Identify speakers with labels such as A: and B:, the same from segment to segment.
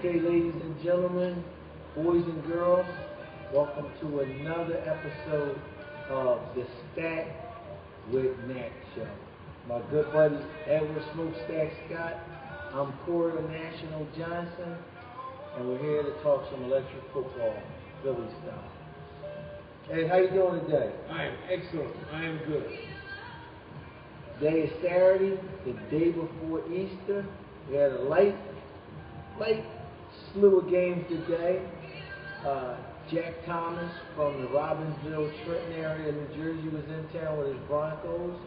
A: Okay, ladies and gentlemen, boys and girls, welcome to another episode of The Stack with Nat Show. My good buddy Edward SmokeStack Scott, I'm Corey National Johnson, and we're here to talk some electric football, Philly style. Hey, how you doing today?
B: I am excellent. I am good.
A: Today is Saturday, the day before Easter. We had a light slew of games today. Jack Thomas from the Robbinsville, Trenton area of New Jersey was in town with his Broncos.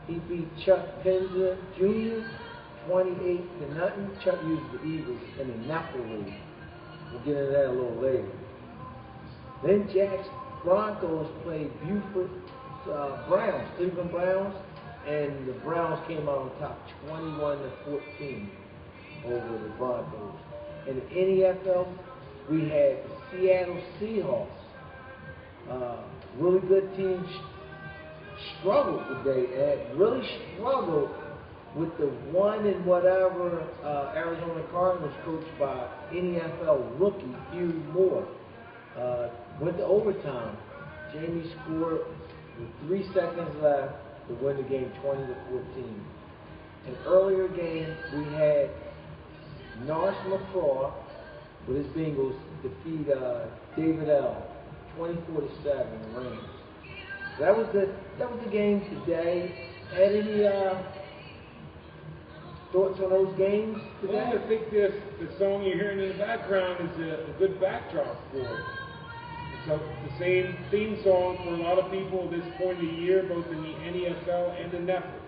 A: He beat Chuck Penza Jr. 28-0. Chuck used the Eagles in the Napa League. We'll get into that a little later. Then Jack's Broncos played Buford Browns, Cleveland Browns, and the Browns came out on top 21-14 over the Broncos. In the NFL, we had the Seattle Seahawks. Really good team struggled today and really struggled with the one and whatever Arizona Cardinals coached by NFL rookie Hugh Moore. Went to overtime. Jamie scored with 3 seconds left to win the game 20-14. In earlier game, we had Norris McCraw with his Bengals defeat David L. 24-7 Rams. That was the game today. Had any thoughts on those games today?
B: Well, I think the song you're hearing in the background is a good backdrop for it. It's the same theme song for a lot of people at this point of the year, both in the NFL and the NFL.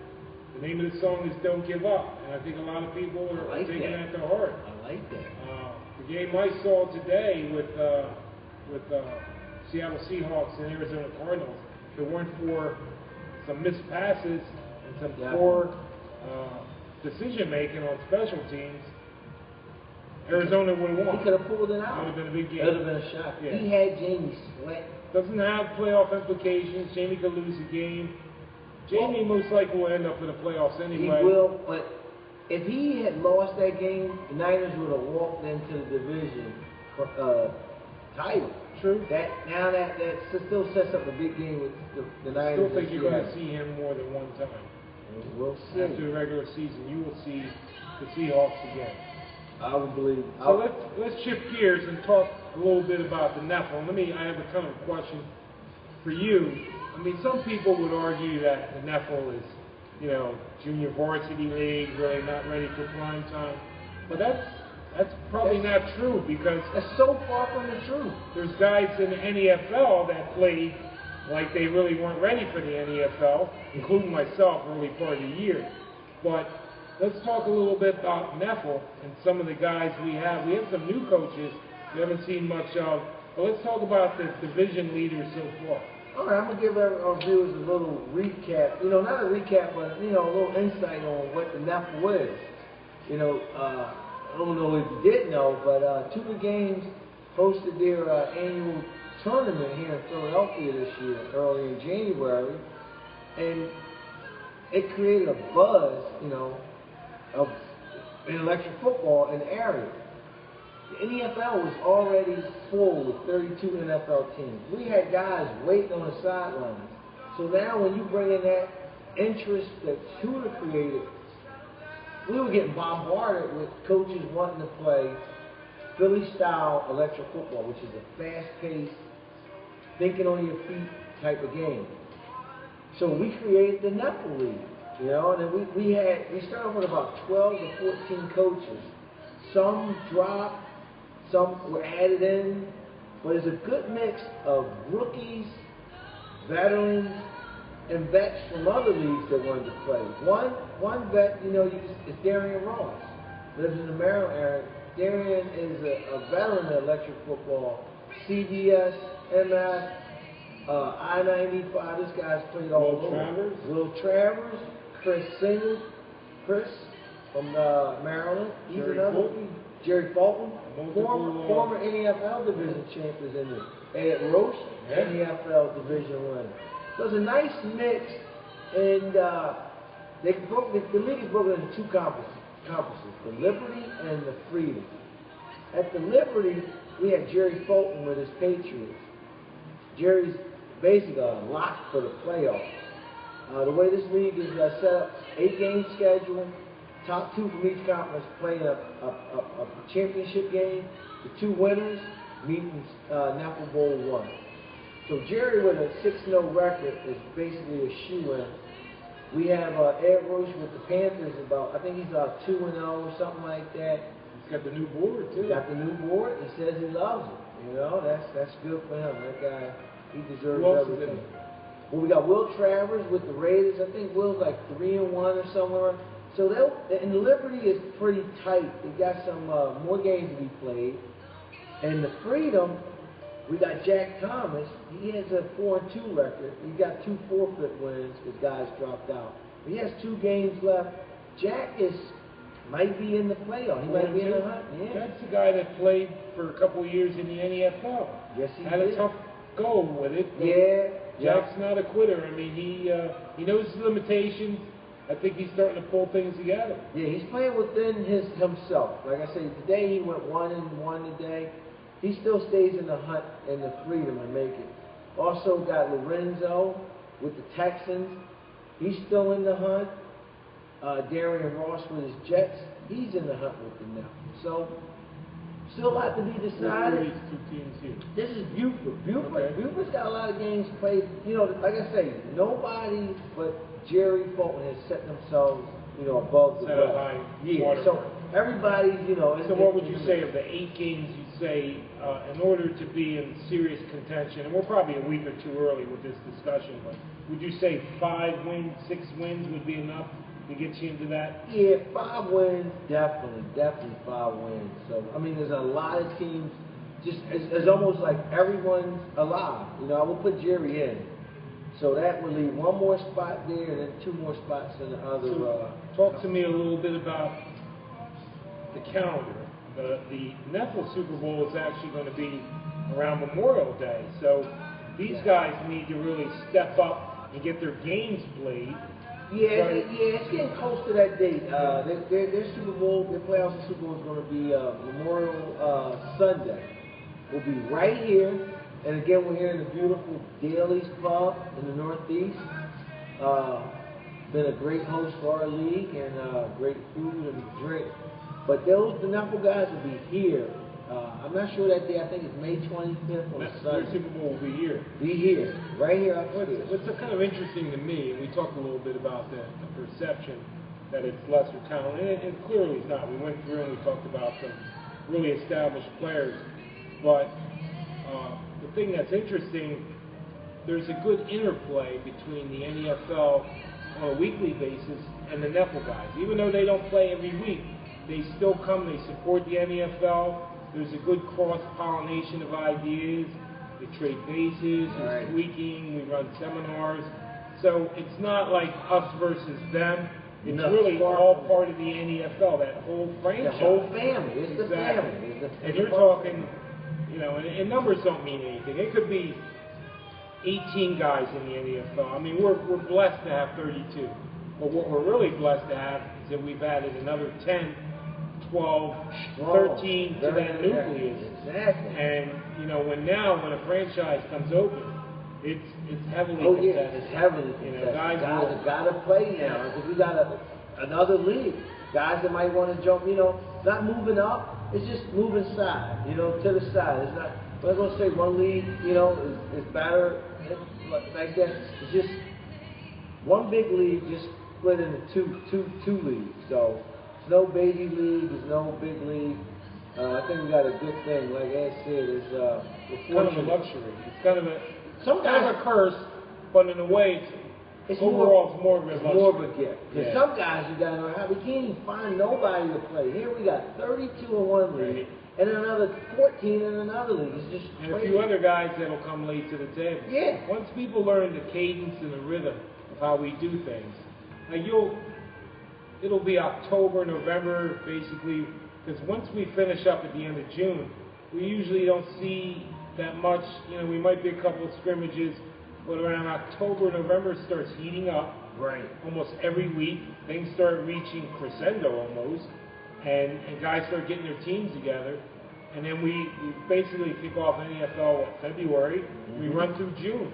B: The name of the song is Don't Give Up, and I think a lot of people are taking that to heart.
A: I like that.
B: The game I saw today with Seattle Seahawks and Arizona Cardinals, if it weren't for some missed passes and some poor decision making on special teams, Arizona would have won.
A: He could have pulled it out.
B: It would have been a big game.
A: It would have been a shock.
B: Yeah.
A: He had Jamie sweating.
B: Doesn't have playoff implications. Jamie could lose the game. Jamie most likely will end up in the playoffs anyway.
A: He will, but if he had lost that game, the Niners would have walked into the division title.
B: True.
A: That still sets up a big game with the Niners.
B: I still think you're going to see him more than one time.
A: We'll see.
B: After the regular season, you will see the Seahawks again.
A: I would believe.
B: So let's shift gears and talk a little bit about the NFL. I have a kind of question for you. I mean, some people would argue that the NFL is, junior varsity league, really not ready for prime time. But that's probably not true, because
A: that's so far from the truth.
B: There's guys in the NFL that played like they really weren't ready for the NFL, including myself early part of the year. But let's talk a little bit about NFL and some of the guys we have. We have some new coaches we haven't seen much of. But let's talk about the division leaders so far.
A: All right, I'm going to give our viewers a little recap. Not a recap, but, a little insight on what the NFL is. I don't know if you did know, but two of the games hosted their annual tournament here in Philadelphia this year, early in January. And it created a buzz, of electric football in the area. The NFL was already full with 32 NFL teams. We had guys waiting on the sidelines. So now when you bring in that interest that Tudor created, we were getting bombarded with coaches wanting to play Philly-style electric football, which is a fast-paced, thinking on your feet type of game. So we created the NFL League. And then we started with about 12 to 14 coaches. Some dropped, some were added in, but it's a good mix of rookies, veterans, and vets from other leagues that wanted to play. One vet, is Darian Ross, lives in the Maryland area. Darian is a veteran of electric football, CBS, MF, I-95. This guy's played all over. Will Travers. Chris Singer, Chris from Maryland. He's another one. Jerry Fulton, former NFL division champions in there. Ed Roach, NFL division winner. So it's a nice mix, and the league is broken into two conferences, the Liberty and the Freedom. At the Liberty, we had Jerry Fulton with his Patriots. Jerry's basically a lock for the playoffs. The way this league is set up, 8-game schedule, top 2 from each conference play a championship game. The 2 winners meet in NAFL Bowl 1. So Jerry with a 6-0 record is basically a shoe-in. We have Ed Roche with the Panthers I think he's 2-0 or something like that.
B: He's got the new board too.
A: He's got the new board. He says he loves it. You know, that's good for him. That guy, he deserves everything. Well, we got Will Travers with the Raiders. I think Will's like 3-1 or somewhere. So and the Liberty is pretty tight. They got some more games to be played. And the Freedom, we got Jack Thomas. He has a 4-2 record. He got 2 forfeit wins because guys dropped out. But he has 2 games left. Jack might be in the playoff. He might be in the hunt. Yeah.
B: That's the guy that played for a couple of years in the NFL.
A: Yes, he
B: had
A: did.
B: a tough go with it.
A: Yeah.
B: Jack's not a quitter. I mean, he knows his limitations. I think he's starting to pull things together.
A: Yeah, he's playing within himself. Like I say, today he went 1-1 today. He still stays in the hunt and the Freedom and make it. Also got Lorenzo with the Texans. He's still in the hunt. Darian Ross with his Jets. He's in the hunt with them now. So, still a lot to be decided.
B: These 2 teams here.
A: This is Buford.
B: Okay.
A: Buford's got a lot of games played. You know, like I say, nobody but Jerry Fulton has set themselves, above the rest. Yeah. So everybody's,
B: So what would you say of the 8 games? You say in order to be in serious contention, and we're probably a week or 2 early with this discussion, but would you say 5 wins, 6 wins would be enough to get you into that?
A: Yeah, 5 wins, definitely 5 wins. So I mean, there's a lot of teams. Just it's almost like everyone's alive. I will put Jerry in. So that would leave 1 more spot there and then 2 more spots in the other.
B: So talk to me a little bit about the calendar. The NAFL Super Bowl is actually going to be around Memorial Day. So these guys need to really step up and get their games played.
A: Yeah, it's getting close to that date. Their Super Bowl, their playoffs and Super Bowl is going to be Memorial Sunday. We'll be right here. And again, we're here in the beautiful Daly's Pub in the Northeast. Been a great host for our league and great food and drink. But the NAFL guys will be here. I'm not sure that day. I think it's May 25th on Sunday.
B: The Super Bowl will be here.
A: Be here, right here up here.
B: What's kind of interesting to me, and we talked a little bit about the perception that it's lesser talent, and it clearly is not. We went through and we talked about some really established players, but the thing that's interesting, there's a good interplay between the NFL on a weekly basis and the NAFL guys. Even though they don't play every week, they still come, they support the NFL. There's a good cross-pollination of ideas. They trade bases, there's tweaking, we run seminars. So it's not like us versus them. It's really all part of the NFL, that whole franchise.
A: The whole family. It's the family.
B: And you're talking, and numbers don't mean anything. It could be 18 guys in the NFL. I mean, we're blessed to have 32. But what we're really blessed to have is that we've added another 10, 12, 13 to that nucleus.
A: Exactly.
B: And, when a franchise comes open, it's heavily contested.
A: Yeah, it's heavily contested. Guys have got to play now because we got another league. Guys that might want to jump, not moving up, it's just moving side, to the side. It's not, we're not going to say one league, is better like that. It's just one big league just split into two leagues. So there's no baby league, there's no big league. I think we got a good thing. Like Ed said, it's
B: kind of a luxury. It's kind of a curse, but in a way, it's more of a luxury.
A: More of a gift. Because some guys, you got to know how we can't even find nobody to play. Here we got 32 in one league, and another 14 in another league. It's just
B: and a few other guys that'll come late to the table.
A: Yeah.
B: Once people learn the cadence and the rhythm of how we do things, it'll be October, November, basically. Because once we finish up at the end of June, we usually don't see that much. We might be a couple of scrimmages, but around October, November it starts heating up.
A: Right.
B: Almost every week, things start reaching crescendo almost, and guys start getting their teams together. and then we basically kick off NFL February. We run through June.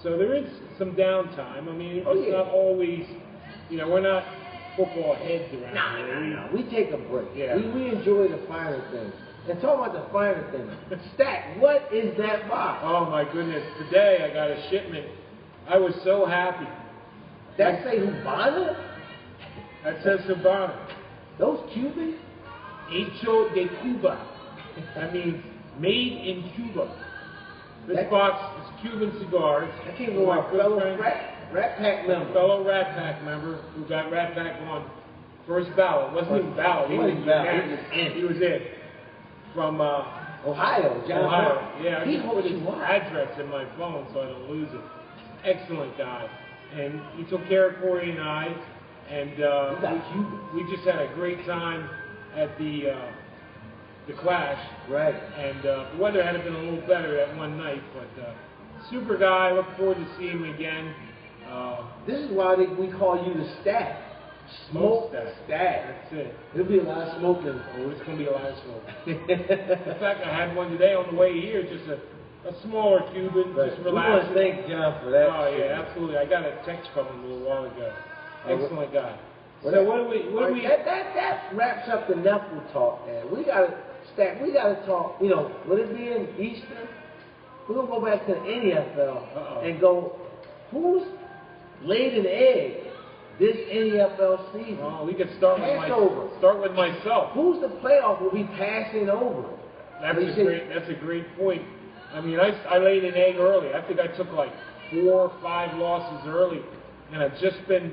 B: So there is some downtime. I mean, it's not always, you know, we're not football heads around here.
A: No. We take a break.
B: Yeah.
A: We enjoy the finer things. And talk about the finer things. Stack, what is that box?
B: Oh my goodness! Today I got a shipment. I was so happy.
A: That say Cubana?
B: That says Cubana.
A: Those Cubans?
B: Hecho de Cuba. That means made in Cuba. This box is Cuban cigars.
A: I can't go my fellow Rat Pack member.
B: Fellow Rat Pack member who got Rat Pack on first ballot. Wasn't even ballot. He was in. He was in. From
A: Ohio, John.
B: Ohio. Yeah, I
A: he
B: just put his address in my phone so I don't lose it. Excellent guy. And he took care of Corey and I. And we just had a great time at the Clash.
A: Right.
B: And the weather had been a little better that one night, but super guy. Look forward to seeing him again.
A: This is why we call you the Stack. SmokeStack.
B: That's it.
A: There'll be a lot of smoking.
B: Oh, it's going to be a lot of smoke. In fact, I had one today on the way here, just a smaller Cuban, just relaxing.
A: We want to thank John for that.
B: Oh, yeah, absolutely. I got a text from him a little while ago. Excellent guy.
A: So that wraps up the Neffel talk, man. We got to talk, you know, with it being Easter, we're going to go back to the NFL and go, who's laid an egg this NFL season?
B: Oh, we could start with myself.
A: Who's the playoff will be passing over?
B: That's a great point. I mean, I laid an egg early. I think I took like 4 or 5 losses early, and I've just been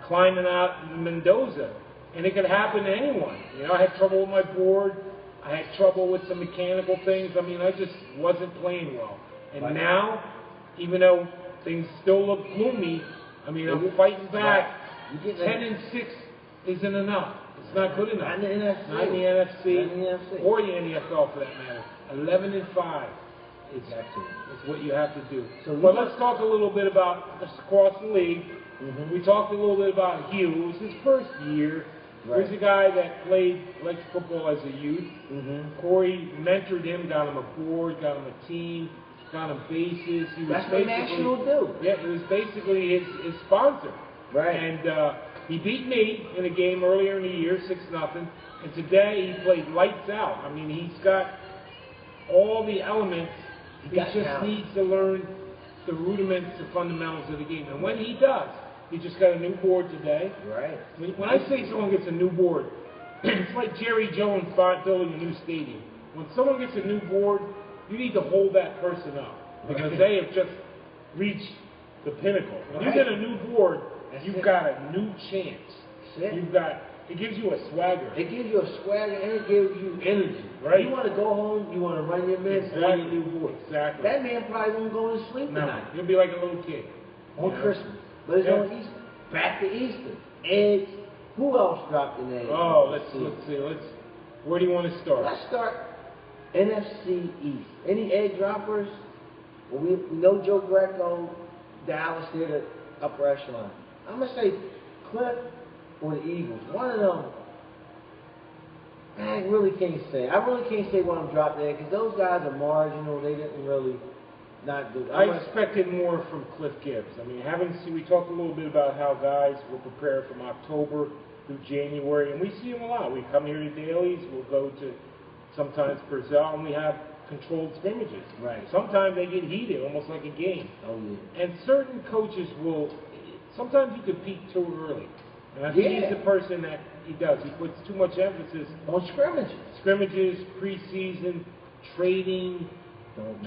B: climbing out in Mendoza, and it could happen to anyone. You know, I had trouble with my board. I had trouble with some mechanical things. I mean, I just wasn't playing well. And now, even though things still look gloomy, I mean, I'm fighting back. 10-6 isn't enough. It's not good enough. Not in the NFC, or the NFL for that matter. 11-5 is what you have to do. But let's talk a little bit about across the league. We talked a little bit about Hugh. It was his first year. He's a guy that played football as a youth. Corey mentored him, got him a board, got him a team, got him bases.
A: That's what National do.
B: Yeah, it was basically his sponsor.
A: Right.
B: And he beat me in a game earlier in the year, 6-0. And today he played lights out. I mean, he's got all the elements. He just needs to learn the rudiments, the fundamentals of the game. And when he does, he just got a new board today.
A: Right.
B: When I say someone gets a new board, it's like Jerry Jones building a new stadium. When someone gets a new board, you need to hold that person up because they have just reached the pinnacle. When you get a new board, you've got a new chance. It gives you a swagger.
A: It gives you a swagger and it gives you energy.
B: Right.
A: You want to go home, you want to run your mess, run your new board.
B: Exactly.
A: That man probably won't go to sleep tonight.
B: He'll be like a little kid.
A: On Christmas. But it's on Easter. Back to Easter. Eggs. Who else dropped an egg?
B: Oh, let's see. Where do you want to start?
A: Let's start NFC East. Any egg droppers? Well, we know Joe Greco, Dallas here, the upper echelon. I'm going to say Cliff or the Eagles. One of them, I really can't say. I really can't say what I'm dropped there because those guys are marginal. They didn't really not do.
B: I expected more from Cliff Gibbs. I mean, we talked a little bit about how guys will prepare from October through January, and we see them a lot. We come here to dailies. We'll go to sometimes Brazil, and we have controlled scrimmages.
A: Right.
B: Sometimes they get heated, almost like a game.
A: Oh yeah.
B: And certain coaches will. Sometimes you can peak too early. And I think he's the person that he does. He puts too much emphasis
A: on scrimmages.
B: Scrimmages, preseason, trading,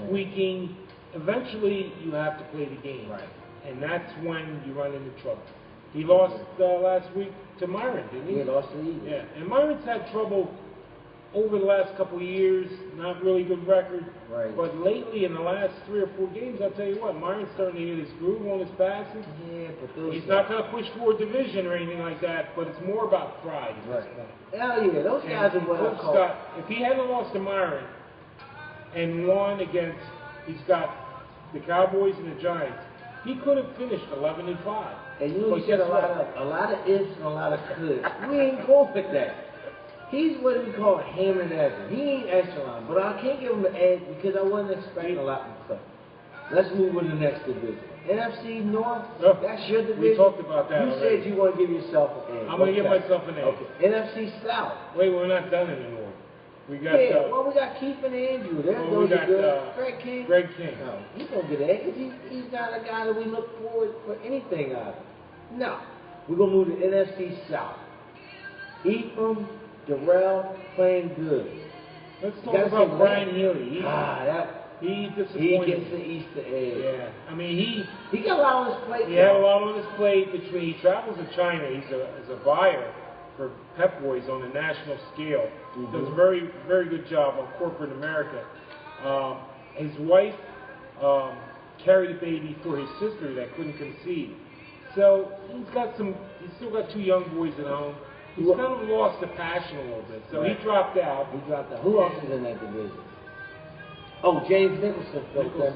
B: tweaking. Eventually, you have to play the game.
A: Right.
B: And that's when you run into trouble. He lost last week to Myron, didn't he?
A: He lost to Eagles.
B: Yeah. And Myron's had trouble over the last couple of years, not really good record.
A: Right.
B: But lately, in the last 3 or 4 games, I'll tell you what, Myron's starting to get his groove on his passes.
A: Yeah, but
B: he's not going to push for a division or anything like that, but it's more about pride at this point.
A: Hell yeah, those guys are what I call.
B: If he hadn't lost to Myron and won against, he's got the Cowboys and the Giants, he could have finished 11-5.
A: And you said a lot of ifs and a lot of coulds. We ain't going with that. He's what we call a hammer and egger. He ain't echelon, but I can't give him an edge because I wasn't expecting a lot from him. Let's move on to the next division. NFC North, that's your division.
B: We talked about that
A: You
B: already.
A: said you want to give yourself an edge.
B: I'm going to give myself an edge.
A: Okay. NFC South.
B: Wait, we're not done in the North. We got,
A: well, we got Keith and Andrew.
B: we got
A: Greg King.
B: Greg King.
A: No, he's going to get an edge because he's not a guy that we look forward for anything out of. No. We're going to move to NFC South. Ephraim, Darrell, playing good.
B: Let's talk about Brian Healy. He disappointed.
A: He gets the Easter egg.
B: Yeah, I mean
A: he got a lot on his plate.
B: He had a lot on his plate between. He travels to China. He's a buyer for Pep Boys on a national scale.
A: Mm-hmm.
B: Does a very very good job on corporate America. His wife carried a baby for his sister that couldn't conceive. So he's still got 2 young boys at home. He's kind of lost the passion a little bit. So he dropped out.
A: Who else is in that division? Oh, James Nicholson.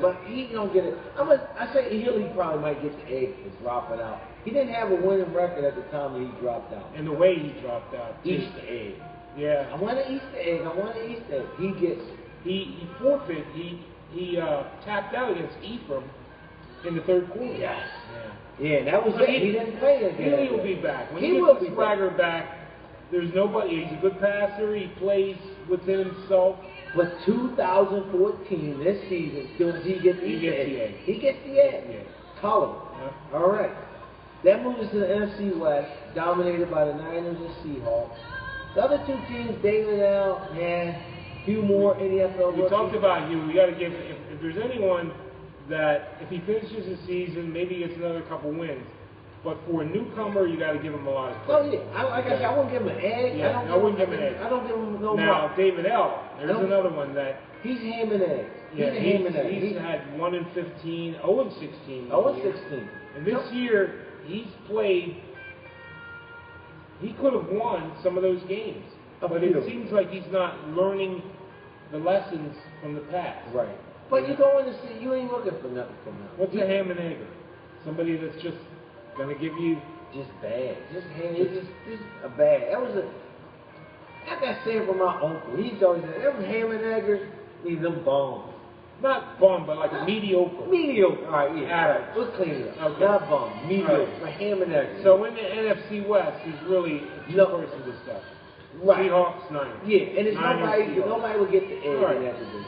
A: But he don't get it. I say Healy probably might get the egg for dropping out. He didn't have a winning record at the time that he dropped out.
B: And the way he dropped out. Too.
A: Easter egg.
B: Yeah.
A: I want an Easter egg. He gets it.
B: He forfeit. He tapped out against Ephraim in the 3rd quarter.
A: Yes. Yeah, that was it. He didn't play again.
B: Healy will be back. When
A: he
B: gets
A: will
B: the
A: be
B: swagger back, there's nobody. He's a good passer. He plays within himself.
A: But 2014, this season, does he get the egg? He gets the egg.
B: Yeah.
A: Color. Yeah. All right. That moves us to the NFC West, dominated by the Niners and Seahawks. The other 2 teams, David L. Hugh Moore, NFL.
B: We talked about Hugh. We got to give. If there's anyone that, if he finishes the season, maybe he gets another couple wins. But for a newcomer, you got to give him a lot of credit.
A: Oh yeah, like I said, I wouldn't give him an egg.
B: Yeah, I wouldn't give him an egg.
A: I don't give him no.
B: Now David L. There's another one that
A: he's ham and egg.
B: Yeah,
A: he's a ham and egg.
B: He's had 1 in 15, 0 in 16.
A: 0 in 16.
B: And this year, he's played. He could have won some of those games, but it seems like he's not learning the lessons from the past.
A: Right. But you go in to see, you ain't looking for nothing from him.
B: What's a ham and egger? Somebody that's just gonna give you
A: just bad. Just a bad. I got saying from my uncle. He's always said, them ham and eggers need them bums.
B: Not bum, but like a mediocre.
A: Mediocre. All right, yeah.
B: Average.
A: Let's clean it up.
B: Okay.
A: Not bum. Mediocre.
B: Right.
A: Like ham and eggers.
B: So in the NFC West, he's really a two-person discussion.
A: Right.
B: Seahawks, Niners.
A: Yeah, and it's nobody will get the egg
B: right.
A: in that division.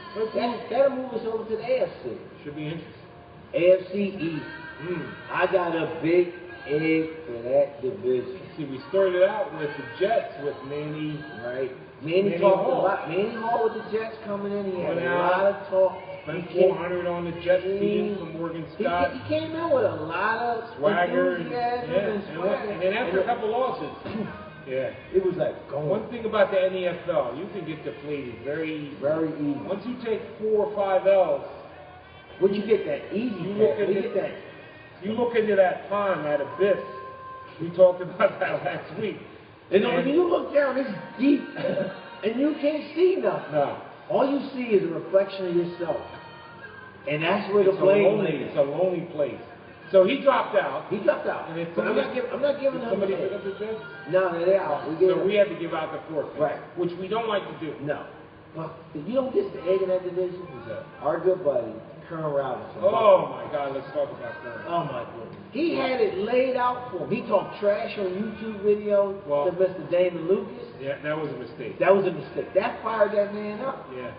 A: That'll move us over to the AFC.
B: Should be interesting.
A: AFC East. I got a big egg for that division.
B: See, we started out with the Jets with Manny.
A: Right. Manny talked a lot. Manny Hall with the Jets coming in. He had a lot of talk.
B: Spent $400 on the Jets team from Morgan Scott.
A: He came in with a lot of
B: swagger
A: and swagger.
B: And then after a couple losses, yeah,
A: it was like going.
B: One thing about the NFL, you can get depleted very
A: easy.
B: Once you take 4 or 5 L's,
A: when you get that easy,
B: you look into that pond, that abyss. We talked about that last week.
A: And when you look down, it's deep, and you can't see nothing.
B: No.
A: All you see is a reflection of yourself, and that's where the blame is.
B: It's a lonely place. So he dropped out.
A: And I'm not giving him.
B: Somebody pick up the Jets?
A: No, they're out.
B: We had to give out the fourth,
A: right?
B: Which we don't like to do.
A: No. But you don't get the egg in that division. Who's that? Our good buddy, Colonel Robinson.
B: Oh my God, let's talk about Colonel.
A: Oh my goodness. He had it laid out for him. He talked trash on YouTube videos to Mr. Damon Lucas.
B: Yeah, that was a mistake.
A: That fired that man up.
B: Yeah.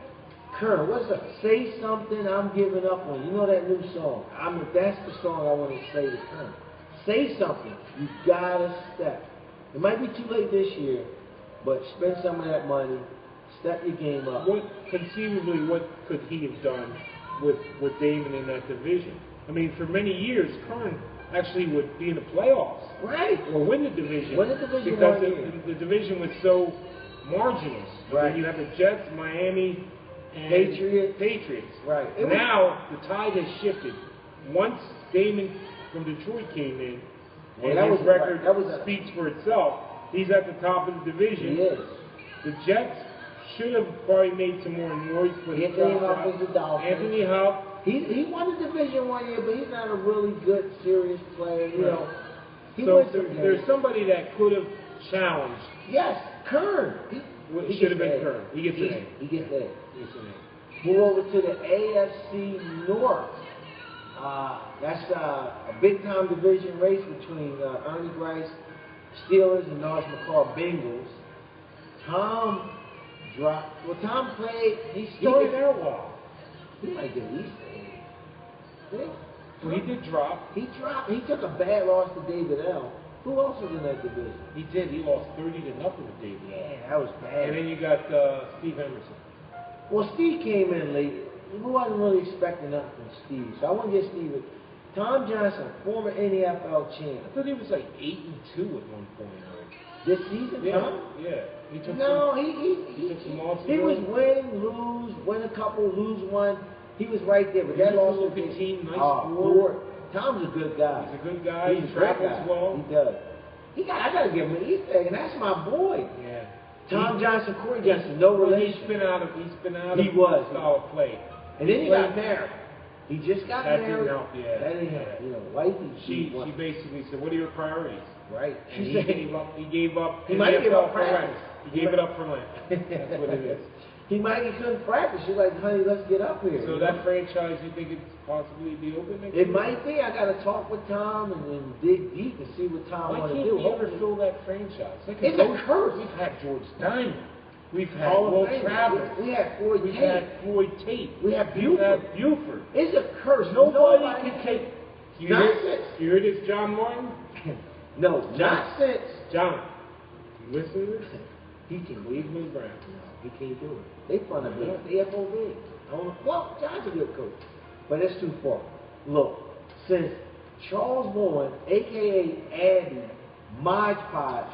A: Colonel, what's up? Say something, I'm giving up on you. You know that new song? That's the song I want to say to Colonel. Say something. You gotta step. It might be too late this year, but spend some of that money. Step your game up.
B: What could he have done with Damon in that division? I mean, for many years, Kern actually would be in the playoffs.
A: Right.
B: Or win the division.
A: Because
B: the division was so marginal.
A: Right.
B: I mean, you have the Jets, Miami, and Patriots.
A: Right.
B: Now the tide has shifted. Once Damon from Detroit came in, and his record speaks for itself, he's at the top of the division.
A: He is.
B: The Jets should have probably made some more noise.
A: Anthony Huff was the Dolphins.
B: Anthony Huff.
A: He won the division one year, but he's not a really good, serious player. You know.
B: So there's somebody that could have challenged.
A: Yes, Kern.
B: Well, he should have been third. He gets an A.
A: He gets an A.
B: He gets an A.
A: Move over to the AFC North. That's a big-time division race between Ernie Grice Steelers and Norris McCall Bengals. Tom dropped. Well, Tom played. He
B: started out well.
A: He might get at least an A.
B: Well, he did drop.
A: He dropped. He took a bad loss to David L. Who else was in that division?
B: He did. He lost 30-0 to David L.
A: Yeah, that was bad.
B: And then you got Steve Emerson.
A: Well, Steve came in late. We wasn't really expecting nothing from Steve, so I wouldn't get Steve. Tom Johnson, former NFL champ.
B: I thought he was like 8-2 at one point.
A: This season,
B: yeah,
A: Tom?
B: Yeah. He took
A: he
B: took some losses.
A: He was win a couple, lose one. He was right there, but that loss was
B: a good team, nice
A: score. Tom's a good guy.
B: He's a good guy.
A: He's
B: he travels well.
A: He does. I gotta give him an Easter egg, and that's my boy.
B: Yeah.
A: Tom Johnson, Corey Johnson, no relation.
B: He's been out of solid play.
A: And then he got married. He just got married.
B: That didn't help, yeah.
A: That didn't help. You know, wifey.
B: She basically said, "What are your priorities?"
A: Right.
B: And he gave up.
A: He might give up practice.
B: He gave it up for Lent. That's what it is.
A: He couldn't practice. She's like, "Honey, let's get up here."
B: So that franchise, you think it's possibly be open next
A: year? It
B: year?
A: might be. I got to talk with Tom and dig deep and see what Tom wants to do.
B: Why can't we ever fill that franchise?
A: It's a curse.
B: We've had George Diamond. We've had
A: Will
B: Travis.
A: We had Floyd Tate.
B: We had Floyd Tate.
A: We had Buford. It's a curse.
B: Nobody can take.
A: Nonsense.
B: You hear this, John Martin?
A: No, nonsense.
B: John, you listen to this?
A: He can
B: Cleveland Browns.
A: He can't do it. They fund him. They FOB. Well, John's a good coach, but that's too far. Look, since Charles Bowen, a.k.a. Abby Mod Podge,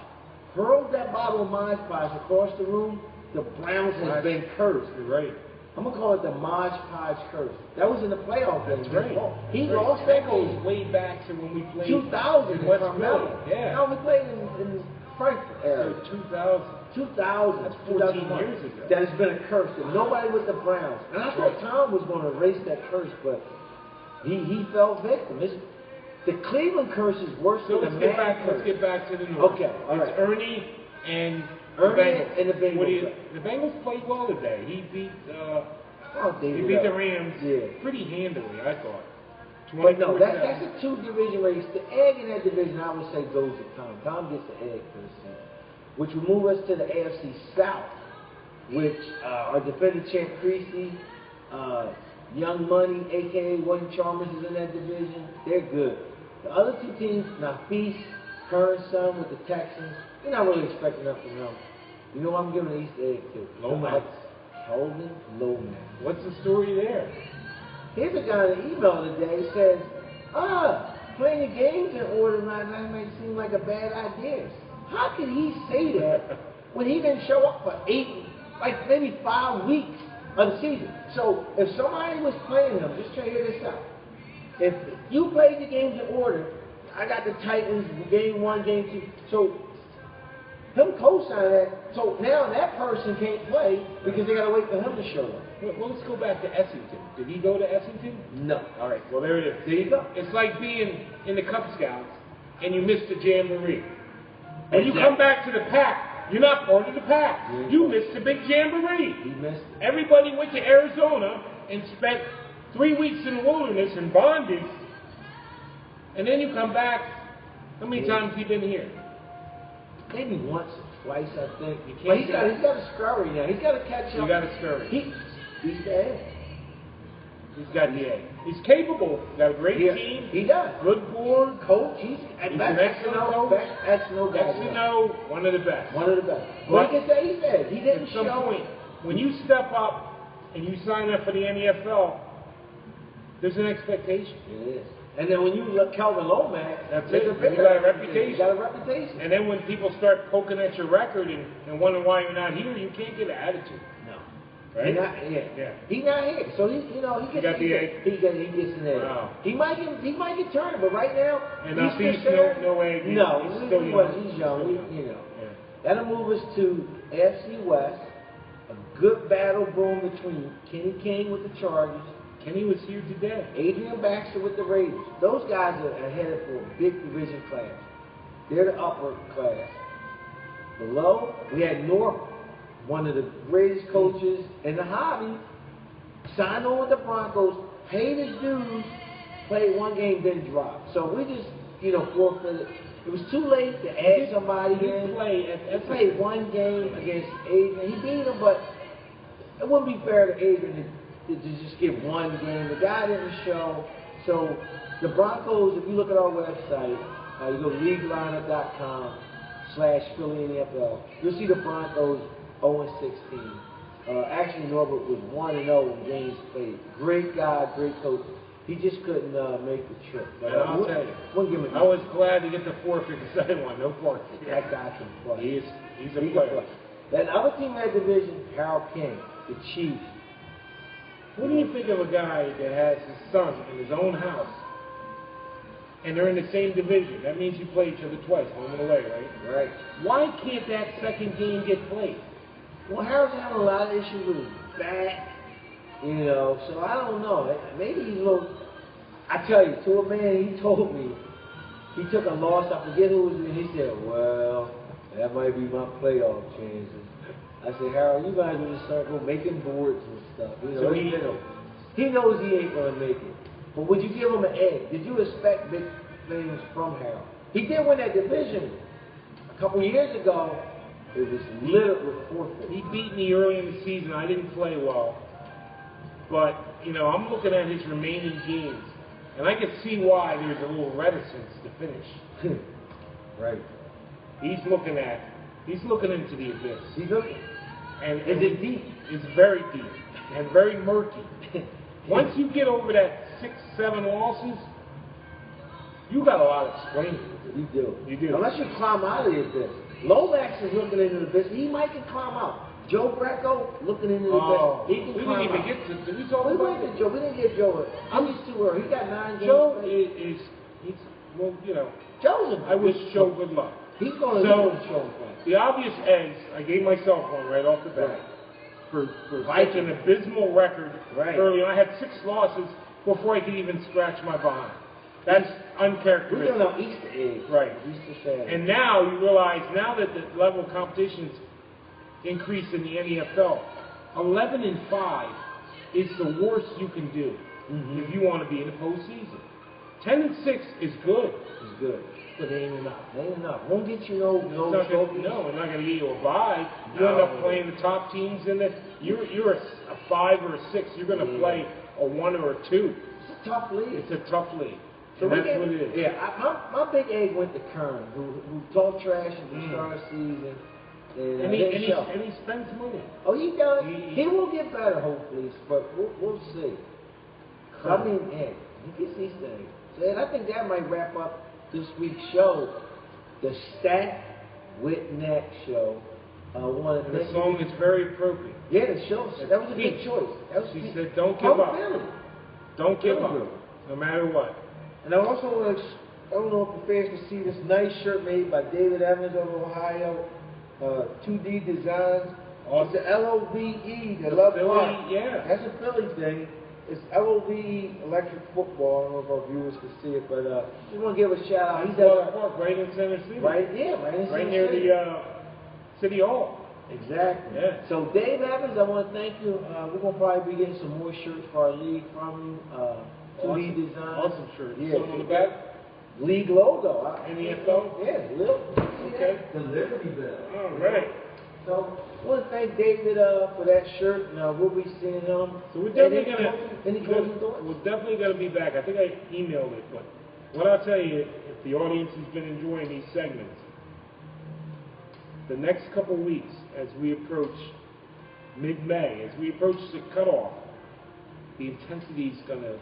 A: hurled that bottle of Mod Podge across the room, the Browns have been cursed.
B: You're right.
A: I'm going to call it the Mod Podge curse. That was in the playoff game.
B: That's right.
A: He lost that
B: goes way back to when we played
A: 2000
B: in West Philly.
A: Yeah. No, we played in Frankfurt area.
B: So 2000.
A: That's
B: 14 years ago.
A: That has been a curse. And nobody with the Browns. And I thought Tom was going to erase that curse, but he fell victim. The Cleveland curse is worse than the man curse.
B: Let's get back to the North.
A: Okay, all right.
B: It's Ernie and the Bengals. The Bengals played well today. He beat the Rams pretty handily, I thought.
A: But no, that's a two-division race. The egg in that division, I would say, goes to Tom. Tom gets the egg for the season. Which will move us to the AFC South, which our defending champ Creasy, Young Money, a.k.a. William Chalmers, is in that division. They're good. The other two teams, Nafis, current son with the Texans, you're not really expecting nothing from them. You know what I'm giving an Easter egg to?
B: Lomax.
A: Kelvin Lomax.
B: What's the story there?
A: Here's a guy in an email today says, playing the games in order that may seem like a bad idea. How can he say that when he didn't show up for maybe 5 weeks of the season? So if somebody was playing him, just try to hear this out. If you played the games in order, I got the Titans, game 1, game 2. So him co-sign that. So now that person can't play because they got to wait for him to show up.
B: Well, let's go back to Essington. Did he go to Essington?
A: No.
B: All right. Well, there it is.
A: There you go.
B: It's like being in the Cub Scouts and you miss the jamboree. When you come back to the pack, you're not part of the pack. You missed the big jamboree.
A: He missed it.
B: Everybody went to Arizona and spent 3 weeks in the wilderness in bondage, and then you come back. How many times have you been here?
A: Maybe once or twice, I think.
B: But
A: he's got to scurry now. He's got to catch up.
B: You got to scurry.
A: He's there.
B: He's got the A. He's capable. He's got a great team.
A: He does.
B: Good board.
A: Coach. He's
B: an excellent coach. One of the best.
A: One of the best. But he said he didn't
B: show. At some point, when you step up and you sign up for the NFL, there's an expectation.
A: It is. And then when you look Kelvin Lomax,
B: that's it. You got a reputation.
A: You got a reputation.
B: And then when people start poking at your record and wondering why you're not here, you can't get an attitude.
A: No.
B: Right?
A: He's not here. So he gets an egg.
B: Wow.
A: He might get turned, but right now
B: he's no egg.
A: No,
B: he's still young.
A: He's young. That'll move us to AFC West. A good battle brewing between Kenny King with the Chargers.
B: Kenny was here today.
A: Adrian Baxter with the Raiders. Those guys are headed for a big division class. They're the upper class. Below, we had Norfolk. one of the greatest coaches in the hobby, signed on with the Broncos, paid his dues, played one game, then dropped. So we just, forfeited. It was too late to add somebody in. He played one game against Adrian. He beat him, but it wouldn't be fair to Adrian to just get one game. The guy didn't show. So the Broncos, if you look at our website, you go to leaguelineup.com/Philly NFL, you'll see the Broncos 0-16. Actually, Norbert was 1-0 in games played. Great guy, great coach. He just couldn't make the trip.
B: But I'll tell you, I was glad to get the forfeit because I didn't want no part.
A: That guy can play.
B: He's a player.
A: That other team in that division, Harold King, the Chiefs.
B: What do you think of a guy that has his son in his own house, and they're in the same division? That means you play each other twice, home and away, right?
A: Right.
B: Why can't that second game get played?
A: Well, Harold's having a lot of issues with his back, so I don't know. Maybe he's a little. I tell you, to a man, he told me he took a loss. I forget who it was, and he said, "Well, that might be my playoff chances." I said, "Harold, you guys will just start making boards and stuff."
B: So
A: he knows he ain't gonna make it. But would you give him an edge? Did you expect big things from Harold? He did win that division a couple years ago. It was littered with forfeit.
B: He beat me early in the season. I didn't play well. But, I'm looking at his remaining games, and I can see why there's a little reticence to finish.
A: Right.
B: He's looking into the abyss.
A: He's looking.
B: And
A: is it deep?
B: It's very deep and very murky. Once you get over that 6-7 losses, you got a lot of explaining to do.
A: You do. Unless you climb out of the abyss. Lomax is looking into the abyss. He might can climb out. Joe Greco looking into the abyss. He can climb out.
B: Did we talk about
A: Joe? We didn't get Joe. I'm just too early. He got 9 games.
B: Joe
A: Joe's
B: I wish Joe good luck.
A: He's going to show him play.
B: The obvious eggs, I gave myself one right off the bat.
A: Right.
B: For such an abysmal record early on. I had 6 losses before I could even scratch my behind. That's uncharacteristic.
A: We're giving out Easter eggs.
B: Right.
A: Easter Saturday.
B: And now you realize, now that the level of competition's increased in the NFL, 11-5 is the worst you can do if you want to be in the postseason. 10-6 is good.
A: It's good. But it ain't enough. It ain't enough. Won't get you no trophies.
B: No, it's not going to get you a bye. You end up playing the top teams in it. You're a 5 or a 6. You're going to play a 1 or a 2.
A: It's a tough league.
B: It's a tough league. So
A: that's
B: what it is.
A: Yeah, my big egg went to Kern, who talked trash at the start of the season. And
B: he spends money.
A: Oh, he does. He will get better, hopefully, but we'll see. So, I mean, he gets these things. So, and I think that might wrap up this week's show, the Stack with Nat Show.
B: The song is very appropriate.
A: Yeah, the show. That was a good choice.
B: She said, "Don't give up. Don't give up, no matter what."
A: And I also want to, I don't know if the fans can see this nice shirt made by David Evans of Ohio, 2D Designs. It's the LOVE, the Love Park.
B: Yeah.
A: That's a Philly thing. It's LOVE Electric Football. I don't know if our viewers can see it, but just want to give a shout out. He's at
B: Park, right in Center City.
A: Right near
B: the City Hall.
A: Exactly.
B: Yeah.
A: So Dave Evans, I want to thank you. We're gonna probably be getting some more shirts for our league from you. 2D Design.
B: Awesome shirt.
A: Yeah.
B: Something on the back?
A: League logo.
B: NFL?
A: Yeah, little.
B: Okay.
A: The Liberty Bell.
B: All right.
A: So I want to thank David for that shirt. We'll be seeing him.
B: So we're definitely
A: We're
B: definitely gonna be back. I think I emailed it, but what I'll tell you, if the audience has been enjoying these segments, the next couple weeks, as we approach mid-May, as we approach the cutoff, the intensity is going to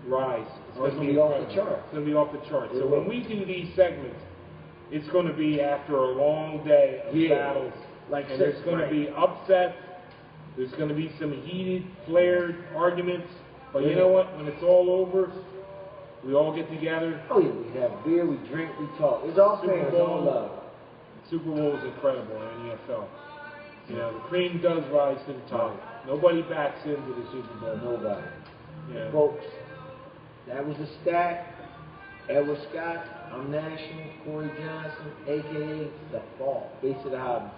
B: rise.
A: It's going to be off the chart.
B: It's going to be off the chart. So when we do these segments, it's going to be after a long day of battles. And there's going to be upsets. There's going to be some heated, flared arguments. But you know what? When it's all over, we all get together.
A: Oh, yeah. We have beer, we drink, we talk. It's all fair. It's all love.
B: Super Bowl is incredible in the NFL. The cream does rise to the top. Nobody backs into the Super Bowl.
A: Nobody.
B: Yeah.
A: Folks, that was the Stack. Edward Scott. I'm National. Corey Johnson, a.k.a. The Fall. Face of the Hobby.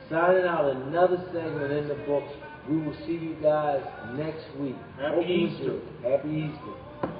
A: Signing out another segment in the books. We will see you guys next week.
B: Happy Easter.
A: Happy Easter.